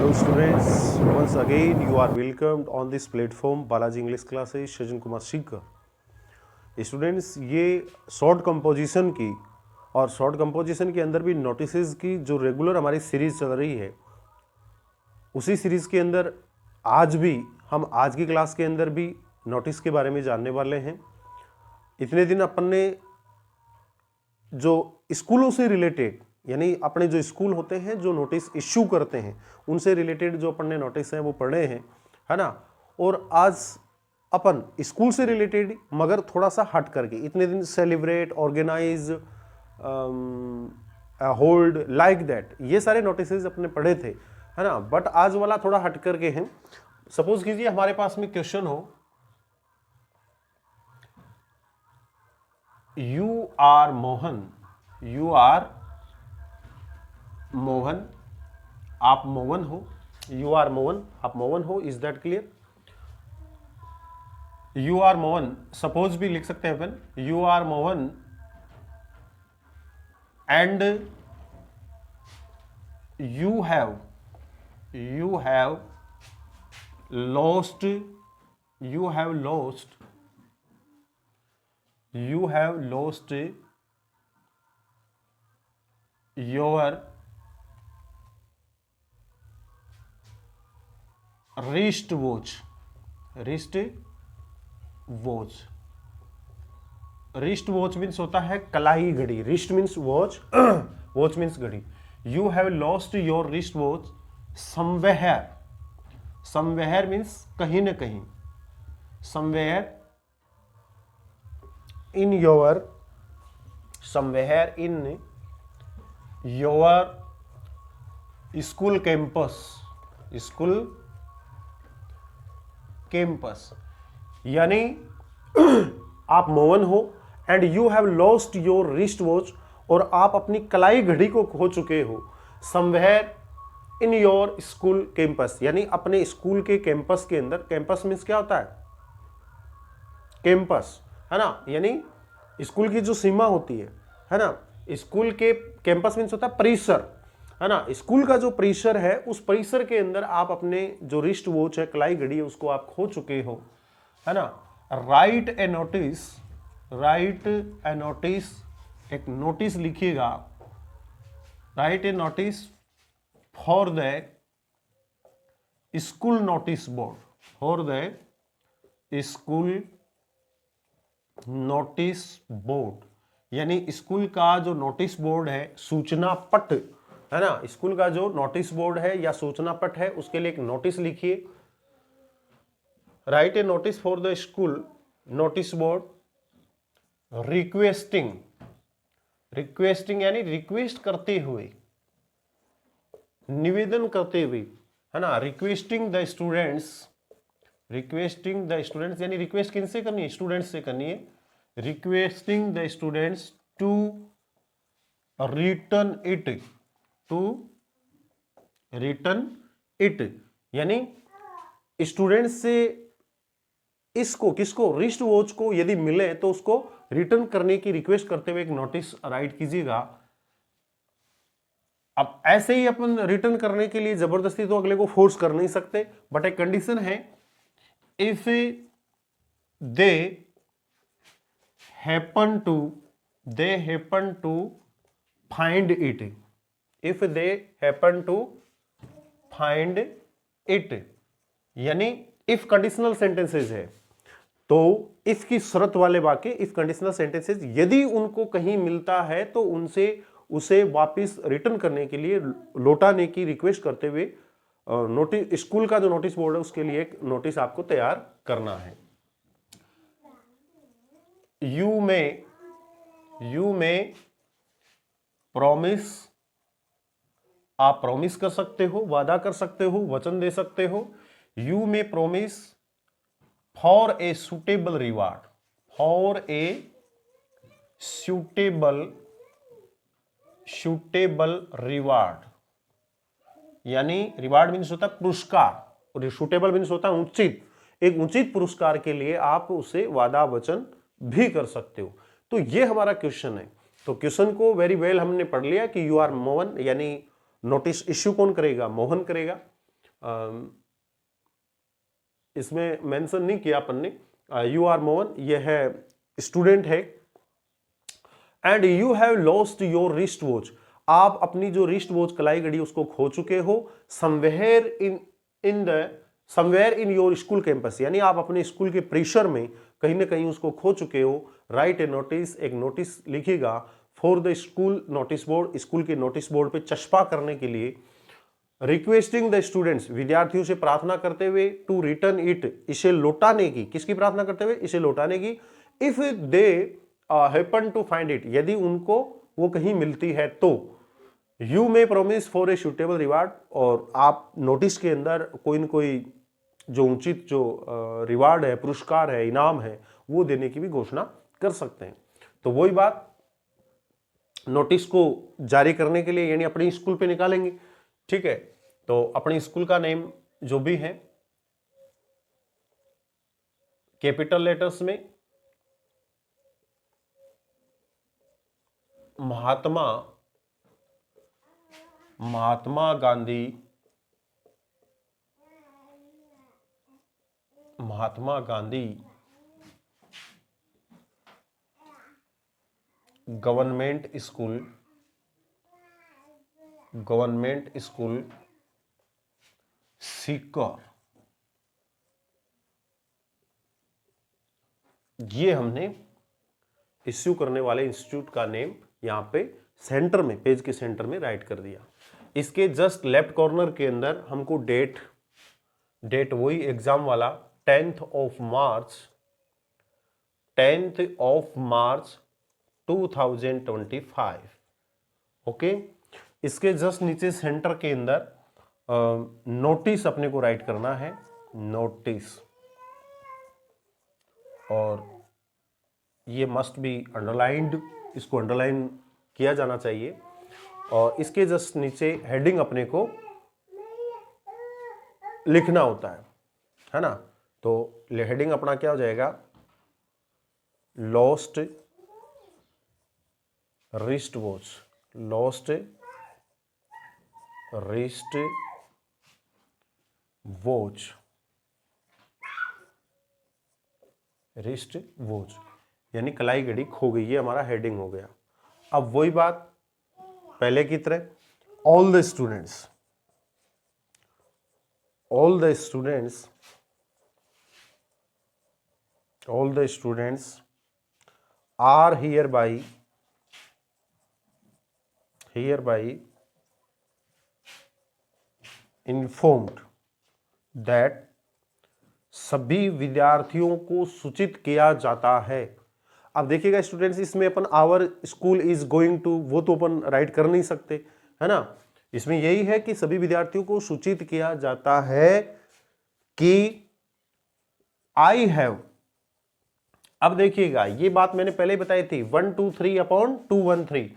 Hello students, once again you are welcomed on this platform Balaji English Classes Sajjan Kumar Sikar. Students ये short composition की और short composition के अंदर भी नोटिसेस की जो रेगुलर हमारी सीरीज चल रही है, उसी सीरीज के अंदर आज भी हम आज की क्लास के अंदर भी नोटिस के बारे में जानने वाले हैं। इतने दिन अपन ने जो स्कूलों से रिलेटेड यानी अपने जो स्कूल होते हैं जो नोटिस इश्यू करते हैं उनसे रिलेटेड जो अपन ने नोटिस हैं वो पढ़े हैं, है ना। और आज अपन स्कूल से रिलेटेड मगर थोड़ा सा हट करके इतने दिन celebrate, organize, hold, like that, ये सारे नोटिसेज अपने पढ़े थे, है ना। बट आज वाला थोड़ा हट करके है। सपोज कीजिए हमारे पास में क्वेश्चन हो, you are Mohan, you are Mohan, आप मोहन हो, यू आर मोहन, आप मोहन हो, is that clear. You are Mohan suppose भी लिख सकते हैं अपन, you are Mohan and you have lost, you have lost your wrist watch, wrist watch means होता है कलाई घड़ी, wrist means watch, watch means घड़ी। You have lost your wrist watch somewhere, somewhere means कहीं ना कहीं, somewhere in your, somewhere in your school campus, school campus. यानी आप मोहन हो and you have lost your wrist watch, और आप अपनी कलाई घड़ी को खो चुके हो somewhere in your school campus, यानी अपने स्कूल के कैंपस के अंदर। कैंपस मीन्स क्या होता है, कैंपस, है ना, यानी स्कूल की जो सीमा होती है ना। स्कूल के कैंपस मीन्स होता है परिसर, है ना। स्कूल का जो परिसर है उस परिसर के अंदर आप अपने जो रिस्ट वॉच है, कलाई घड़ी है, उसको आप खो चुके हो, है ना। Right a notice, right a notice, एक नोटिस लिखिएगा, right a notice for the school notice board, for the school notice board, यानी स्कूल का जो नोटिस बोर्ड है, सूचना पट, है ना। स्कूल का जो नोटिस बोर्ड है या सूचना पट है उसके लिए एक नोटिस लिखिए। Write a notice for the school notice board requesting, requesting यानी रिक्वेस्ट करते हुए, निवेदन करते हुए, है ना। Requesting the students, requesting the students यानी रिक्वेस्ट किनसे करनी है, स्टूडेंट्स से करनी है। Requesting the students to return it, to return it, यानी स्टूडेंट्स से इसको, किसको, रिस्ट वॉच को यदि मिले तो उसको रिटर्न करने की रिक्वेस्ट करते हुए एक नोटिस राइट कीजिएगा। अब ऐसे ही अपन रिटर्न करने के लिए जबरदस्ती तो अगले को फोर्स कर नहीं सकते, बट एक कंडीशन है, if they happen to find it, if they happen to find it, यानी इफ कंडीशनल सेंटेंसेज है तो इफ की शर्त वाले वाक्य, इफ कंडीशनल सेंटेंसेज, यदि उनको कहीं मिलता है तो उनसे उसे वापस रिटर्न करने के लिए, लौटाने की रिक्वेस्ट करते हुए नोटिस, स्कूल का जो नोटिस बोर्ड है उसके लिए एक नोटिस आपको तैयार करना है। यू में प्रॉमिस, आप प्रॉमिस कर सकते हो, वादा कर सकते हो, वचन दे सकते हो। यू में promise for a suitable reward, for a suitable reward, यानी रिवार्ड मीन्स होता है पुरस्कार और सुटेबल मीन्स होता है उचित, एक उचित पुरस्कार के लिए आप उसे वादा वचन भी कर सकते हो। तो ये हमारा क्वेश्चन है। तो क्वेश्चन को वेरी वेल हमने पढ़ लिया कि यू आर मोहन, यानी नोटिस इश्यू कौन करेगा, मोहन करेगा। इसमें मेंशन नहीं किया अपन ने, यू आर मोहन, ये है स्टूडेंट है, and you have lost your wrist watch, आप अपनी जो रिस्ट वॉच कलाई घड़ी उसको खो चुके हो, somewhere in your school campus, यानी आप अपने स्कूल के प्रेशर में कहीं ना कहीं उसको खो चुके हो। राइट ए नोटिस, एक नोटिस लिखिएगा for the school notice board, school के नोटिस बोर्ड पे चस्पा करने के लिए। रिक्वेस्टिंग द स्टूडेंट्स, विद्यार्थियों से प्रार्थना करते हुए, टू रिटर्न इट, इसे लौटाने की, किसकी प्रार्थना करते हुए, इसे लौटाने की। If they happen to find it, यदि उनको वो कहीं मिलती है तो। You may promise for a suitable reward, और आप नोटिस के अंदर कोई न कोई जो उचित जो रिवार्ड है, पुरस्कार है, इनाम है, वो देने की भी घोषणा कर सकते हैं। तो वही बात, नोटिस को जारी करने के लिए यानी अपने स्कूल पे निकालेंगे, ठीक है। तो अपने स्कूल का नेम जो भी है कैपिटल लेटर्स में महात्मा गांधी गवर्नमेंट स्कूल सीकर, ये हमने इश्यू करने वाले इंस्टीट्यूट का नेम यहां पे सेंटर में, पेज के सेंटर में राइट कर दिया। इसके जस्ट लेफ्ट कॉर्नर के अंदर हमको डेट वही एग्जाम वाला 10th of March 2025, ओके। इसके जस्ट नीचे सेंटर के अंदर नोटिस अपने को राइट करना है, नोटिस, और ये मस्ट बी अंडरलाइंड, इसको अंडरलाइन किया जाना चाहिए। और इसके जस्ट नीचे हेडिंग अपने को लिखना होता है ना। तो हेडिंग अपना क्या हो जाएगा, lost wrist watch, lost wrist watch, wrist watch, यानी कलाई घड़ी खो गई, ये हमारा हेडिंग हो गया। अब वही बात पहले की तरह, all the students are hereby informed that, सभी विद्यार्थियों को सूचित किया जाता है। अब देखिएगा स्टूडेंट्स, इसमें अपन our school is going to, वो तो अपन राइट कर नहीं सकते, है ना। इसमें यही है कि सभी विद्यार्थियों को सूचित किया जाता है कि आई हैव, अब देखिएगा ये बात मैंने पहले ही बताई थी, 123/213,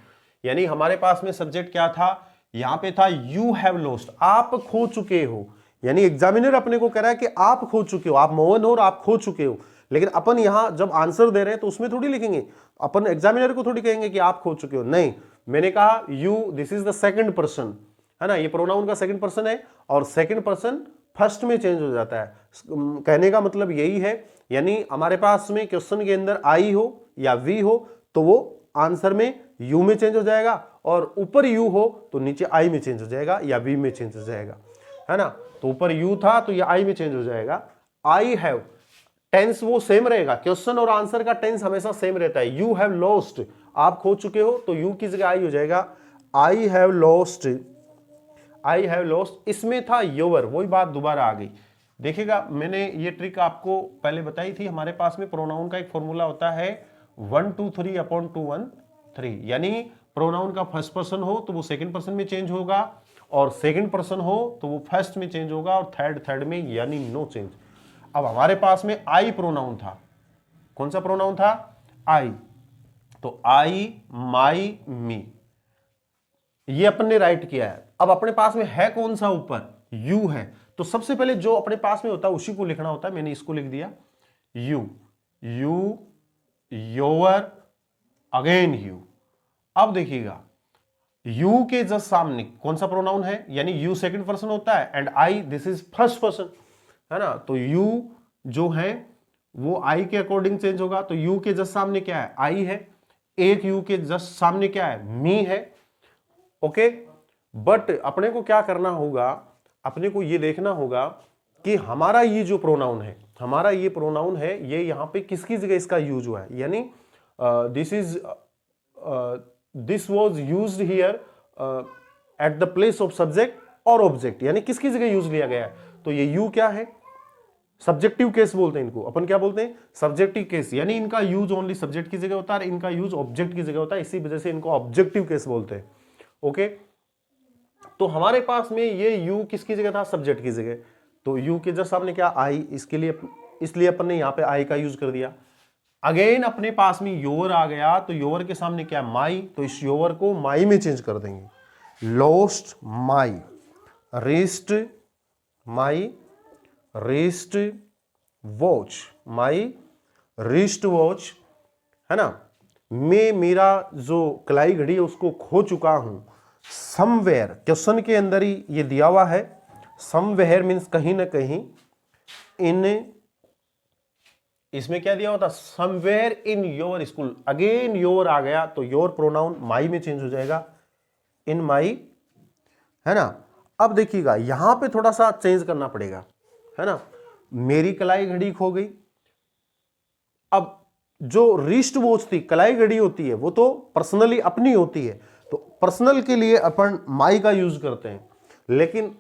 यानी हमारे पास में सब्जेक्ट क्या था, यहां पे था यू हैव लॉस्ट, आप खो चुके हो, यानी एग्जामिनर अपने को कह रहा है कि आप खो चुके हो, आप मोहन हो और आप खो चुके हो। लेकिन अपन यहां जब आंसर दे रहे हैं तो उसमें थोड़ी लिखेंगे, अपन एग्जामिनर को थोड़ी कहेंगे कि आप खो चुके हो, नहीं, मैंने कहा you, this is the second person, है ना, ये प्रोनाउन का सेकंड पर्सन है, और सेकंड पर्सन फर्स्ट में चेंज हो जाता है। कहने का मतलब यही है, यानी हमारे पास में क्वेश्चन के अंदर आई हो या वी हो तो वो आंसर में यू में चेंज हो जाएगा, और ऊपर यू हो तो नीचे आई में चेंज हो जाएगा या वी में चेंज हो जाएगा, है ना। तो ऊपर यू था तो ये आई में चेंज हो जाएगा। आई हैव, टेंस वो सेम रहेगा, क्वेश्चन और आंसर का टेंस हमेशा सेम रहता है। यू हैव लॉस्ट, आप खो चुके हो, तो यू की जगह आई हो जाएगा, आई have lost, I have lost. इसमें था योर, वही बात दोबारा आ गई। देखिएगा मैंने ये ट्रिक आपको पहले बताई थी, हमारे पास में प्रोनाउन का एक फॉर्मूला होता है 123/213, यानी प्रोनाउन का फर्स्ट पर्सन हो तो वो सेकंड पर्सन में चेंज होगा, और सेकंड पर्सन हो तो वो फर्स्ट में चेंज होगा, और थर्ड में, यानी नो चेंज। अब हमारे पास में आई प्रोनाउन था, कौन सा प्रोनाउन था, आई, तो आई, माई, मी, ये अपन ने राइट किया है। अब अपने पास में है कौन सा, ऊपर यू है, तो सबसे पहले जो अपने पास में होता है उसी को लिखना होता है। मैंने इसको लिख दिया यू, योर, अगेन यू। अब देखिएगा यू के जस्ट सामने कौन सा प्रोनाउन है, यानी यू सेकंड पर्सन होता है and I this is first person, है ना। तो यू जो है वो आई के अकॉर्डिंग चेंज होगा। तो यू के जस्ट सामने क्या है, आई है। एक यू के जस्ट सामने क्या है, मी है। ओके, बट अपने को क्या करना होगा, अपने को ये देखना होगा कि हमारा ये जो प्रोनाउन है, हमारा ये प्रोनाउन है, ये यहां पे किसकी जगह इसका यूज हुआ है, यानी this was use here at the place of subject और ऑब्जेक्ट, यानी किसकी जगह यूज लिया गया है। तो ये यू क्या है, सब्जेक्टिव केस बोलते हैं इनको, अपन क्या बोलते हैं, सब्जेक्टिव केस, यानी इनका यूज ओनली सब्जेक्ट की जगह होता है, इनका यूज ऑब्जेक्ट की जगह होता है, इसी वजह से इनको ऑब्जेक्टिव केस बोलते हैं। ओके, तो हमारे पास में ये यू किसकी जगह था, सब्जेक्ट की जगह। तो यू के जस्ट सामने क्या, आई, इसके लिए इसलिए अपन ने यहां पे आई का यूज कर दिया। अगेन अपने पास में योर आ गया, तो योर के सामने क्या, माई, तो इस योर को माई में चेंज कर देंगे। Lost my, rest my, rest watch, my wrist watch, है ना। मैं मेरा जो कलाई घड़ी है उसको खो चुका हूं। समवेयर क्वेश्चन के अंदर ही ये दिया हुआ है, समवेयर मीन्स कहीं ना कहीं, इन, इसमें क्या दिया होता, somewhere in your school. Again your आ गया तो योर प्रोनाउन माई में चेंज हो जाएगा, इन माई, है ना। अब देखिएगा यहां पे थोड़ा सा चेंज करना पड़ेगा, है ना। मेरी कलाई घड़ी खो गई, अब जो रिस्ट वॉच थी, कलाई घड़ी होती है वो तो पर्सनली अपनी होती है, तो पर्सनल के लिए अपन माई का यूज करते हैं। लेकिन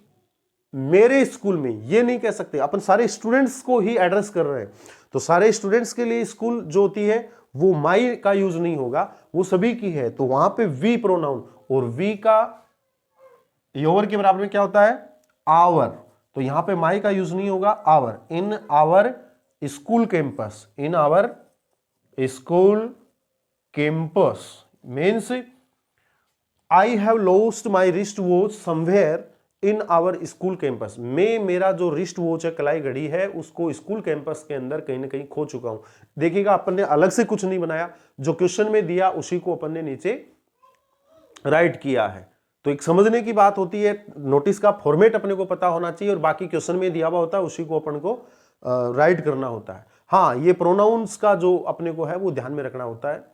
मेरे स्कूल में ये नहीं कह सकते, अपन सारे स्टूडेंट्स को ही एड्रेस कर रहे हैं, तो सारे स्टूडेंट्स के लिए स्कूल जो होती है वो माई का यूज नहीं होगा, वो सभी की है। तो वहां पे वी प्रोनाउन, और वी का योर के बराबर में क्या होता है, आवर, तो यहां पे माई का यूज नहीं होगा, our. In our school campus, in our school campus means I have lost my wrist watch somewhere in our school campus. मैं मेरा जो रिस्ट वॉच है, कलाई घड़ी है, उसको स्कूल कैंपस के अंदर कहीं ना कहीं खो चुका हूं। देखिएगा अपन ने अलग से कुछ नहीं बनाया, जो क्वेश्चन में दिया उसी को अपन ने नीचे राइट किया है। तो एक समझने की बात होती है, नोटिस का फॉर्मेट अपने को पता होना चाहिए और बाकी क्वेश्चन में दिया हुआ होता है उसी को अपन को राइट करना होता है। हाँ, ये प्रोनाउंस का जो अपने को है वो ध्यान में रखना होता है।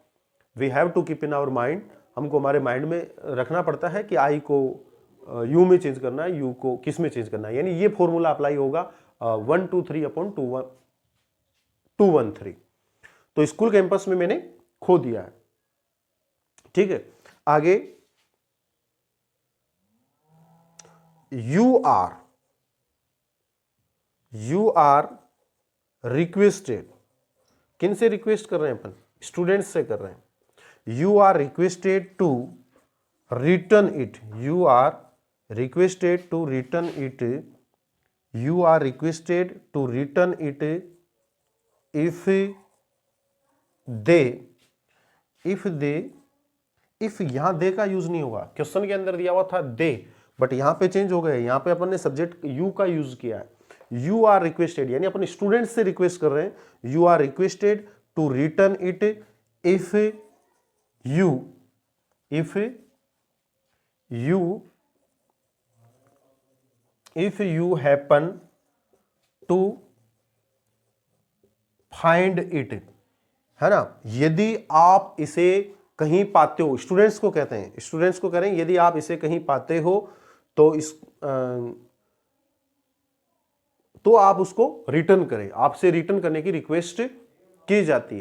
We have to keep in our mind, हमको हमारे माइंड में रखना पड़ता है कि आई को यू में चेंज करना है, यू को किस में चेंज करना है, यानी ये फॉर्मूला अप्लाई होगा 123/213। तो स्कूल कैंपस में मैंने खो दिया है, ठीक है। आगे यू आर रिक्वेस्टेड, किन से रिक्वेस्ट कर रहे हैं अपन, स्टूडेंट्स से कर रहे हैं। You are requested to return it, you are requested to return it, you are requested to return it if they, if यहां दे का यूज नहीं होगा, क्वेश्चन के अंदर दिया हुआ था दे, बट यहां पे चेंज हो गए, यहां पे अपन ने सब्जेक्ट यू का यूज किया है। यू आर रिक्वेस्टेड यानी अपन स्टूडेंट से रिक्वेस्ट कर रहे हैं, you are requested to return it if you happen to find it, है ना। यदि आप इसे कहीं पाते हो, स्टूडेंट्स को कहते हैं, स्टूडेंट्स को करें, यदि आप इसे कहीं पाते हो तो तो आप उसको रिटर्न करें, आपसे रिटर्न करने की रिक्वेस्ट की जाती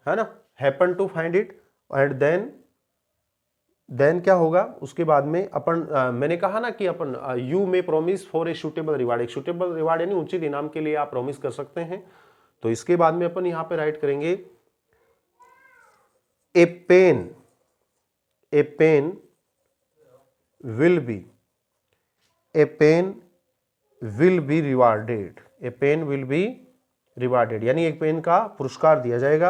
है ना। Happen to find it and then क्या होगा उसके बाद में अपन मैंने कहा ना कि अपन यू में promise for a suitable reward, एक सूटेबल रिवार्ड यानी उचित इनाम के लिए आप प्रॉमिस कर सकते हैं। तो इसके बाद में अपन यहां पे राइट करेंगे a pen will be rewarded, a pen will be rewarded यानी एक पेन का पुरस्कार दिया जाएगा।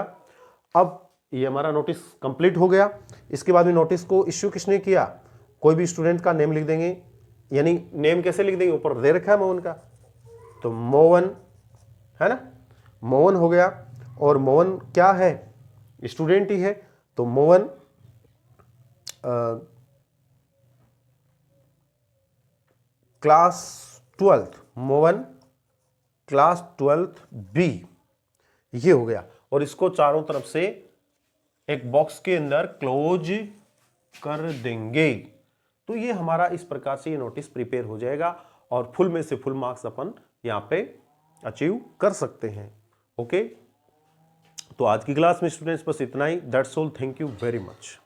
अब ये हमारा नोटिस कंप्लीट हो गया। इसके बाद में नोटिस को इश्यू किसने किया, कोई भी स्टूडेंट का नेम लिख देंगे, यानी नेम कैसे लिख देंगे, ऊपर दे रखा है मोहन का, तो मोहन, है ना, मोहन हो गया। और मोहन क्या है, स्टूडेंट ही है, तो Mohan class 12th Mohan class 12th B, ये हो गया। और इसको चारों तरफ से एक बॉक्स के अंदर क्लोज कर देंगे। तो ये हमारा इस प्रकार से ये नोटिस प्रिपेयर हो जाएगा और फुल में से फुल मार्क्स अपन यहां पे अचीव कर सकते हैं। ओके, तो आज की क्लास में स्टूडेंट्स बस इतना ही। That's all, thank you very much.